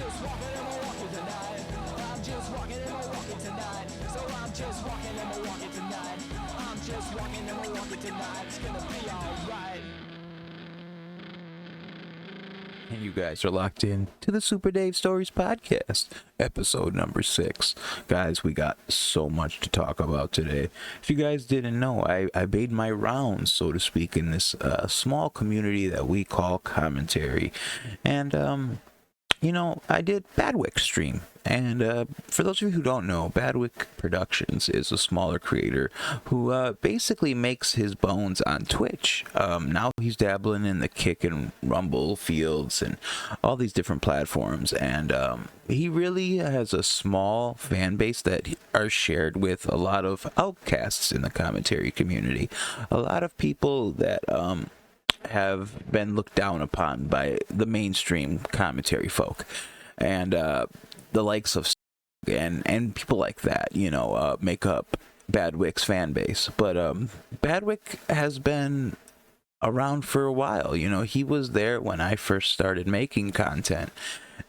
just walking in Milwaukee tonight. I'm just walking in Milwaukee tonight. So I'm just walking in Milwaukee tonight. I'm just walking in Milwaukee tonight. It's gonna be alright. And you guys are locked in to the Super Dave Stories podcast, episode number 6. Guys, we got so much to talk about today. If you guys didn't know, I made my rounds, so to speak, in this small community that we call commentary. And, I did Badwick stream. And for those of you who don't know, Badwick Productions is a smaller creator who basically makes his bones on Twitch. Now he's dabbling in the Kick and Rumble fields and all these different platforms. And he really has a small fan base that are shared with a lot of outcasts in the commentary community. A lot of people that have been looked down upon by the mainstream commentary folk. And the likes of and people like that, make up Badwick's fan base. But Badwick has been around for a while. He was there when I first started making content,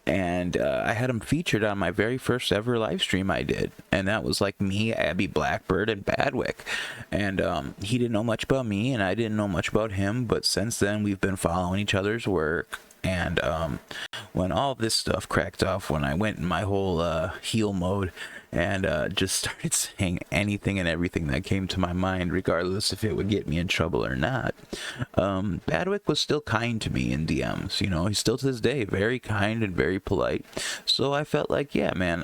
and I had him featured on my very first ever live stream I did, and that was like me, Abby Blackbird, and Badwick. And he didn't know much about me, and I didn't know much about him, but since then we've been following each other's work. And when all this stuff cracked off, when I went in my whole heel mode and just started saying anything and everything that came to my mind, regardless if it would get me in trouble or not, Badwick was still kind to me in DMs. He's still to this day very kind and very polite. So I felt like, yeah, man,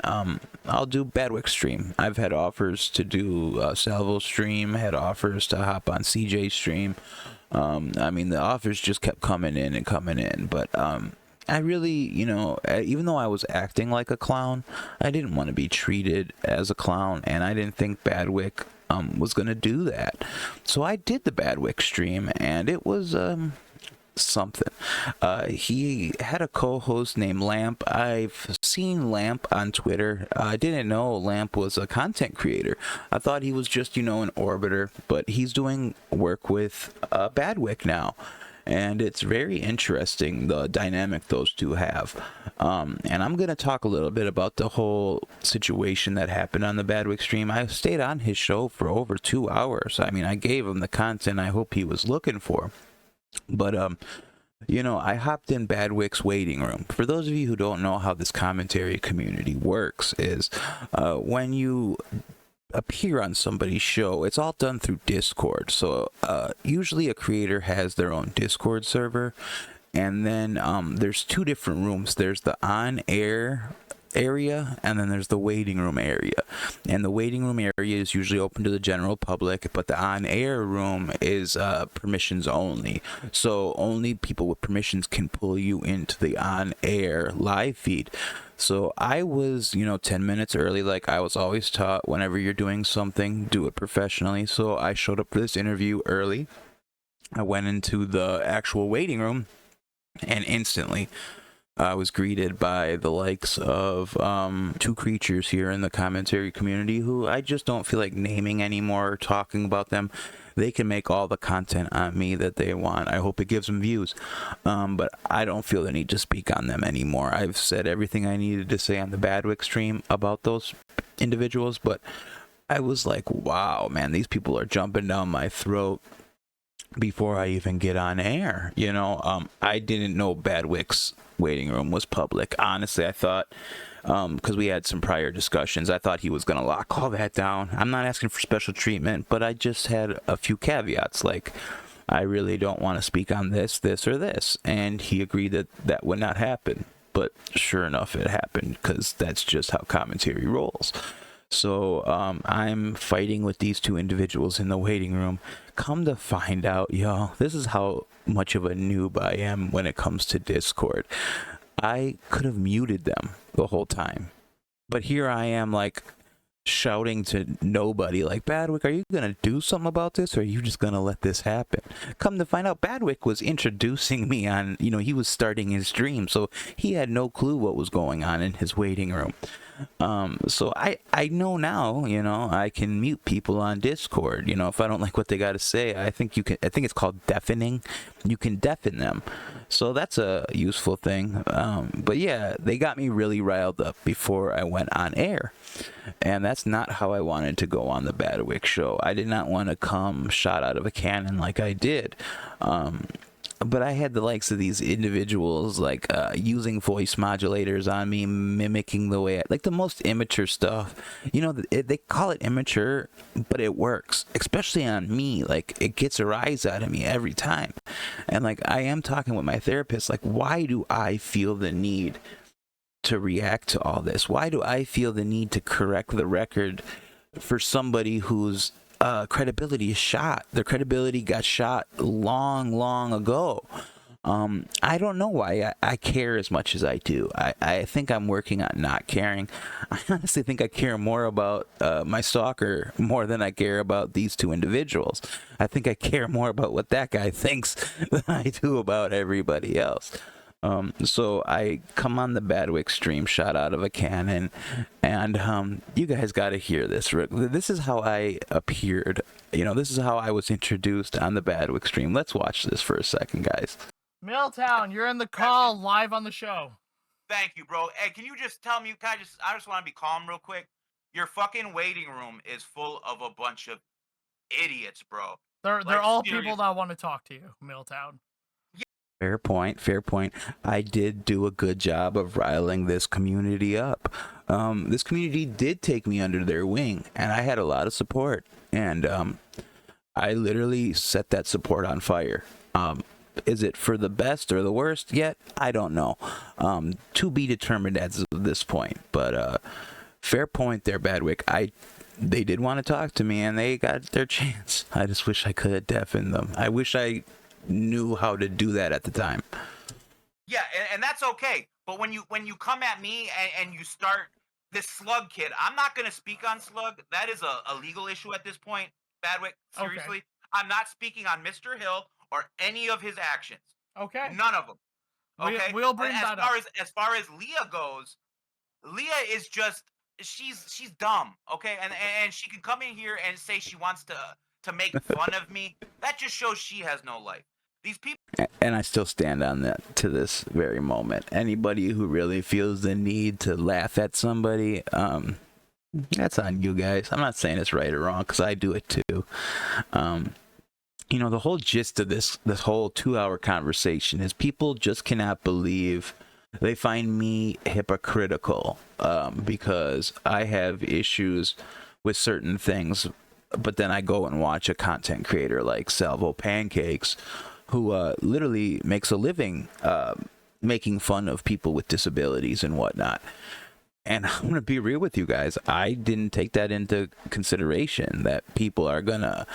I'll do Badwick stream. I've had offers to do Salvo stream, had offers to hop on CJ stream. The offers just kept coming in, but I really, even though I was acting like a clown, I didn't want to be treated as a clown, and I didn't think Badwick was gonna do that. So I did the Badwick stream, and it was something. He had a co-host named Lamp. I've seen Lamp on Twitter. I didn't know Lamp was a content creator. I thought he was just, an orbiter, but he's doing work with Badwick now. And it's very interesting, the dynamic those two have. And I'm going to talk a little bit about the whole situation that happened on the Badwick stream. I stayed on his show for over 2 hours. I gave him the content I hope he was looking for. But, I hopped in Badwick's waiting room. For those of you who don't know how this commentary community works is when you appear on somebody's show, it's all done through Discord. So usually a creator has their own Discord server. And then there's 2 different rooms. There's the on-air area, and then there's the waiting room area. And the waiting room area is usually open to the general public, but the on-air room is permissions only. So only people with permissions can pull you into the on-air live feed. So I was, 10 minutes early, like I was always taught. Whenever you're doing something, do it professionally. So I showed up for this interview early. I went into the actual waiting room, and instantly I was greeted by the likes of 2 creatures here in the commentary community who I just don't feel like naming anymore or talking about them. They can make all the content on me that they want. I hope it gives them views. But I don't feel the need to speak on them anymore. I've said everything I needed to say on the Badwick stream about those individuals, but I was like, wow, man, these people are jumping down my throat before I even get on air. I didn't know Badwick's waiting room was public. Honestly, I thought, because we had some prior discussions, I thought he was going to lock all that down. I'm not asking for special treatment, but I just had a few caveats, like, I really don't want to speak on this, or this. And he agreed that that would not happen. But sure enough, it happened, because that's just how commentary rolls. So I'm fighting with these 2 individuals in the waiting room. Come to find out, y'all, this is how much of a noob I am when it comes to Discord. I could have muted them the whole time. But here I am, like, shouting to nobody, like, Badwick, are you going to do something about this, or are you just going to let this happen? Come to find out, Badwick was introducing me on, he was starting his stream, so he had no clue what was going on in his waiting room. So I know now, I can mute people on Discord. If I don't like what they got to say, I think it's called deafening. You can deafen them. So that's a useful thing. But yeah, they got me really riled up before I went on air. And that's not how I wanted to go on the Badwick show. I did not want to come shot out of a cannon like I did. But I had the likes of these individuals like using voice modulators on me, mimicking the way like the most immature stuff. You know, they call it immature, but it works, especially on me. Like, it gets a rise out of me every time. And like, I am talking with my therapist, like, why do I feel the need to react to all this? Why do I feel the need to correct the record for somebody whose credibility is shot? Their credibility got shot long ago. I don't know why I care as much as I do. I think I'm working on not caring. I honestly think I care more about my stalker more than I care about these two individuals. I think I care more about what that guy thinks than I do about everybody else. So I come on the Badwick stream shot out of a cannon, and you guys got to hear this. This is how I appeared. You know, this is how I was introduced on the Badwick stream. Let's watch this for a second, guys. Milltown, you're in the call live on the show. Thank you, bro. Hey, can you just tell me, I just want to be calm real quick. Your fucking waiting room is full of a bunch of idiots, bro. They're Like, all serious. people that want to talk to you, Milltown. Fair point. I did do a good job of riling this community up. This community did take me under their wing, and I had a lot of support. And I literally set that support on fire. Is it for the best or the worst yet? I don't know. To be determined at this point. But fair point there, Badwick. They did want to talk to me, and they got their chance. I just wish I could have deafened them. I wish I knew how to do that at the time. Yeah, and that's okay. But when you come at me and you start this Slug kid, I'm not going to speak on Slug. That is a legal issue at this point, Badwick. Seriously. Okay. I'm not speaking on Mr. Hill or any of his actions. Okay. None of them. Okay. We'll bring that up. As far as Leah goes, Leah is just she's dumb. Okay, and she can come in here and say she wants to make fun of me. That just shows she has no life. These people. And I still stand on that to this very moment. Anybody who really feels the need to laugh at somebody, that's on you guys. I'm not saying it's right or wrong, because I do it too. You know, the whole gist of this whole 2-hour conversation is people just cannot believe. They find me hypocritical because I have issues with certain things, but then I go and watch a content creator like Salvo Pancakes, who literally makes a living making fun of people with disabilities and whatnot. And I'm going to be real with you guys. I didn't take that into consideration, that people are going to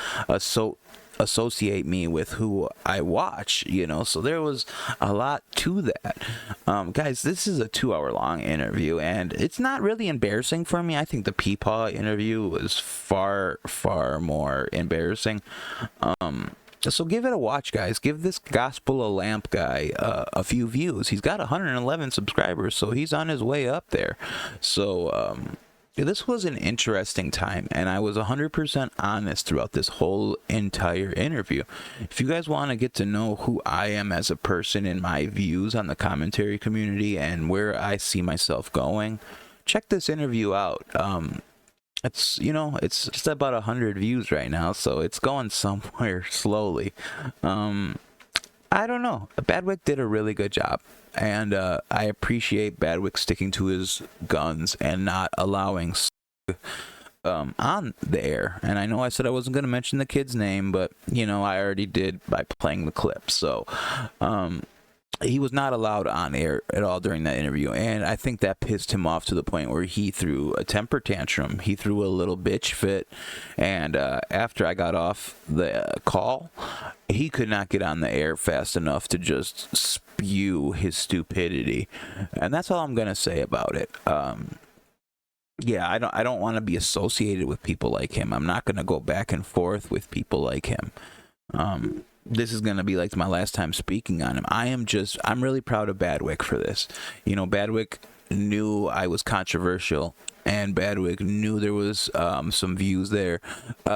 associate me with who I watch, you know. So there was a lot to that. Guys, this is a 2-hour long interview, and it's not really embarrassing for me. I think the Peepaw interview was far more embarrassing. So give it a watch, guys. Give this Gospel a Lamp guy a few views. He's got 111 subscribers, so he's on his way up there. So this was an interesting time, and I was 100% honest throughout this whole entire interview. If you guys want to get to know who I am as a person and my views on the commentary community and where I see myself going, check this interview out. It's, you know, it's just about 100 views right now, so it's going somewhere slowly. I don't know. Badwick did a really good job, and I appreciate Badwick sticking to his guns and not allowing on the air. And I know I said I wasn't going to mention the kid's name, but, you know, I already did by playing the clip. So he was not allowed on air at all during that interview, and I think that pissed him off to the point where he threw a temper tantrum. He threw a little bitch fit, and after I got off the call, he could not get on the air fast enough to just spew his stupidity, and that's all I'm gonna say about it. Yeah, I don't want to be associated with people like him. I'm not gonna go back and forth with people like him. This is going to be like my last time speaking on him. I'm really proud of Badwick for this. You know, Badwick knew I was controversial, and Badwick knew there was some views there.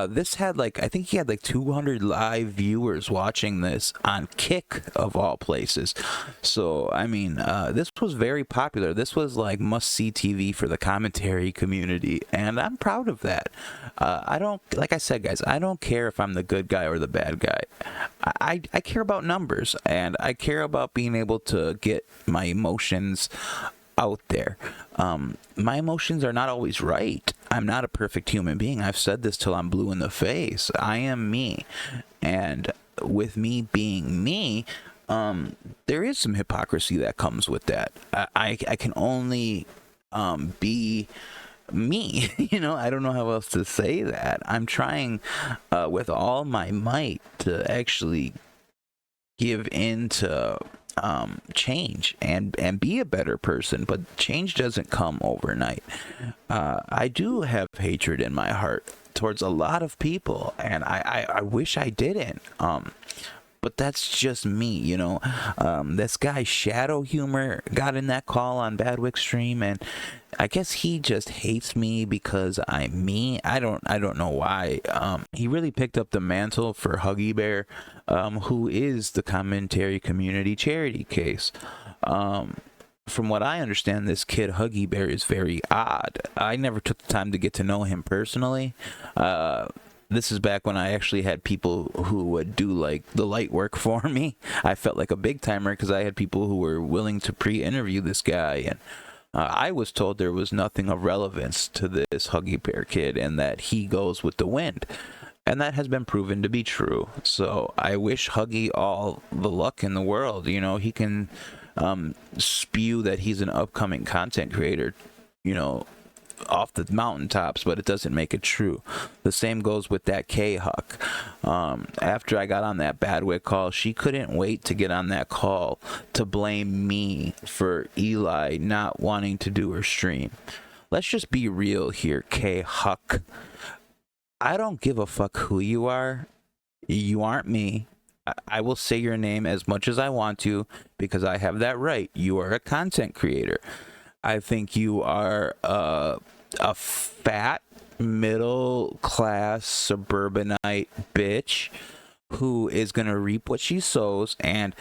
This had I think he had 200 live viewers watching this on Kick of all places. So I mean, this was very popular. This was must-see TV for the commentary community, and I'm proud of that. I don't, like I said, guys, I don't care if I'm the good guy or the bad guy. I care about numbers, and I care about being able to get my emotions out there. My emotions are not always right. I'm not a perfect human being. I've said this till I'm blue in the face. I am me, and with me being me, there is some hypocrisy that comes with that. I can only be me. I don't know how else to say that. I'm trying with all my might to actually give in to change and be a better person, but change doesn't come overnight. I do have hatred in my heart towards a lot of people, and I wish I didn't. But that's just me, this guy Shadow Humor got in that call on Badwick's stream, and I guess he just hates me because I'm me. I don't know why. He really picked up the mantle for Huggy Bear, who is the commentary community charity case. From what I understand, this kid Huggy Bear is very odd. I never took the time to get to know him personally. This is back when I actually had people who would do the light work for me. I felt like a big timer because I had people who were willing to pre-interview this guy, and I was told there was nothing of relevance to this Huggy Bear kid and that he goes with the wind. And that has been proven to be true. So I wish Huggy all the luck in the world. He can spew that he's an upcoming content creator, off the mountaintops, but it doesn't make it true. The same goes with that KHuck. After I got on that Badwick call, she couldn't wait to get on that call to blame me for Eli not wanting to do her stream. Let's just be real here, KHuck. I don't give a fuck who you are. You aren't me. I will say your name as much as I want to because I have that right. You are a content creator. I think you are a fat, middle-class, suburbanite bitch who is going to reap what she sows, and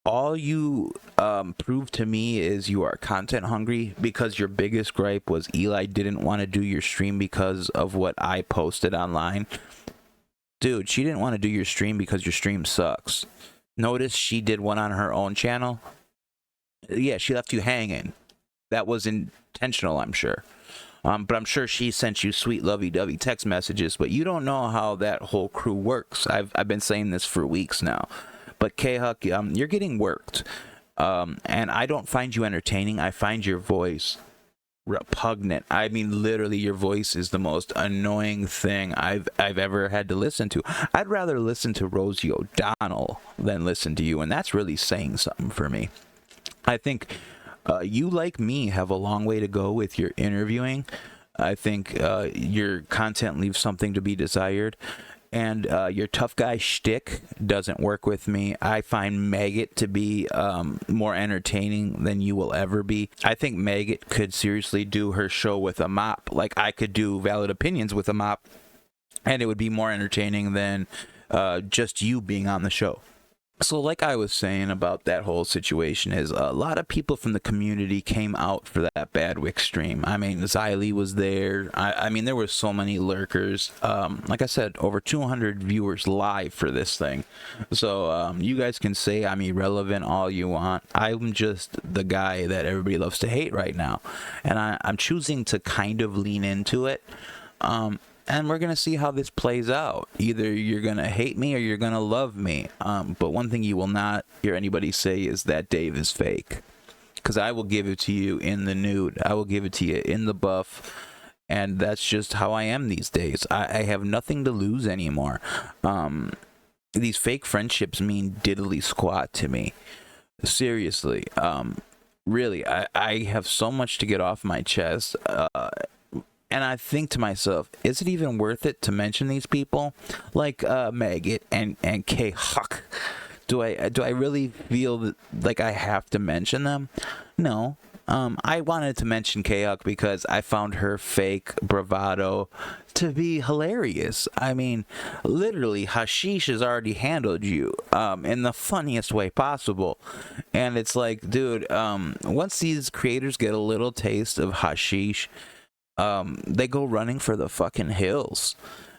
all you prove to me is you are content hungry because your biggest gripe was Eli didn't want to do your stream because of what I posted online. Dude, she didn't want to do your stream because your stream sucks. Notice she did one on her own channel. Yeah, she left you hanging. That was intentional, I'm sure. But I'm sure she sent you sweet lovey-dovey text messages, but you don't know how that whole crew works. I've been saying this for weeks now. But KHuck, you're getting worked. And I don't find you entertaining. I find your voice repugnant. I mean, literally, your voice is the most annoying thing I've ever had to listen to. I'd rather listen to Rosie O'Donnell than listen to you, and that's really saying something for me. I think you, like me, have a long way to go with your interviewing. I think your content leaves something to be desired. And your tough guy shtick doesn't work with me. I find Maggot to be more entertaining than you will ever be. I think Maggot could seriously do her show with a mop. Like, I could do Valid Opinions with a mop, and it would be more entertaining than just you being on the show. So like I was saying about that whole situation is a lot of people from the community came out for that Badwick stream. I mean, Xylee was there. I mean, there were so many lurkers. Like I said, over 200 viewers live for this thing. So you guys can say I'm irrelevant all you want. I'm just the guy that everybody loves to hate right now. And I'm choosing to kind of lean into it. And we're going to see how this plays out. Either you're going to hate me or you're going to love me. But one thing you will not hear anybody say is that Dave is fake. Because I will give it to you in the nude. I will give it to you in the buff. And that's just how I am these days. I have nothing to lose anymore. These fake friendships mean diddly squat to me. Seriously. Really, I have so much to get off my chest. And I think to myself, is it even worth it to mention these people like Maggot and KHuck? Do I really feel like I have to mention them? No, I wanted to mention KHuck because I found her fake bravado to be hilarious. I mean, literally, hashish has already handled you in the funniest way possible. And it's like, dude, once these creators get a little taste of hashish, they go running for the fucking hills.